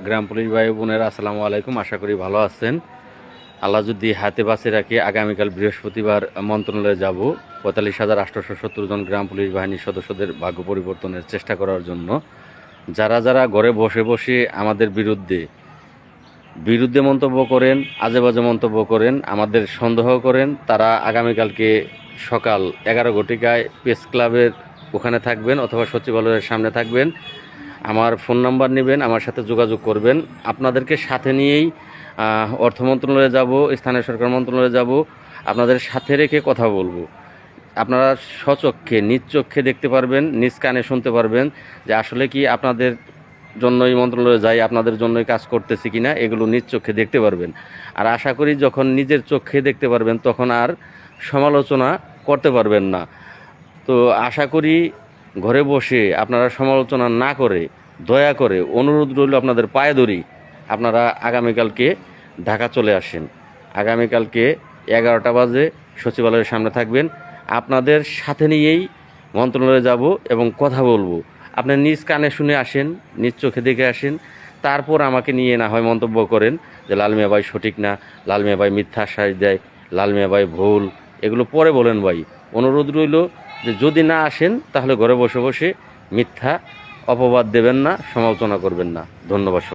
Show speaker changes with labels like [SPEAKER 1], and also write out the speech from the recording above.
[SPEAKER 1] গ্রাম police ভাই বোনেরা, আসসালামু আলাইকুম। আশা করি ভালো আছেন। আল্লাহ যদি হাতে বাঁচে রাখি, আগামীকাল বৃহস্পতিবার মন্ত্রণালয়ে যাব ৪৫,৮৭০ জন গ্রাম পুলিশ বাহিনীর সদস্যদের ভাগ্য পরিবর্তনের চেষ্টা করার জন্য। যারা যারা ঘরে বসে বসে আমাদের বিরুদ্ধে মন্তব্য করেন, আজে বাজে মন্তব্য করেন, আমাদের সন্দেহ করেন, তারা আগামীকালকে সকাল 11 ঘটিকায় প্রেস ক্লাবের ওখানে থাকবেন অথবা সচিবালয়ের সামনে থাকবেন। আমার ফোন নাম্বার নেবেন, আমার সাথে যোগাযোগ করবেন। আপনাদেরকে সাথে নিয়েই অর্থ মন্ত্রণালয়ে যাব, স্থানীয় সরকার মন্ত্রণালয়ে যাব, আপনাদের সাথে রেখে কথা বলবো। আপনারা স্বচক্ষে নিজ চক্ষে দেখতে পারবেন, নিজ কানে শুনতে পারবেন যে আসলে কি আপনাদের জন্যই মন্ত্রণালয়ে যাই, আপনাদের জন্যই কাজ করতেছি কিনা, এগুলো নিজ চক্ষে দেখতে পারবেন। আর আশা করি যখন নিজের চক্ষে দেখতে পারবেন তখন আর সমালোচনা করতে পারবেন না। তো আশা করি ঘরে বসে আপনারা সমালোচনা না করে, দয়া করে অনুরোধ রইল, আপনাদের পায়ে ধরি, আপনারা আগামীকালকে ঢাকা চলে আসেন। আগামীকালকে 11টা বাজে সচিবালয়ের সামনে থাকবেন। আপনাদের সাথে নিয়েই মন্ত্রণালয়ে যাব এবং কথা বলবো। আপনি নিজ কানে শুনে আসেন, নিজ চোখে দেখে আসেন, তারপর আমাকে নিয়ে না হয় মন্তব্য করেন যে লাল মিয়া ভাই সঠিক না, লাল মিয়া ভাই মিথ্যা আশ্বাস দেয়, লাল মিয়া ভাই ভুল, এগুলো পরে বলেন ভাই। অনুরোধ রইল যে যদি না আসেন তাহলে ঘরে বসে বসে মিথ্যা অপবাদ দেবেন না, সমালোচনা করবেন না। ধন্যবাদ।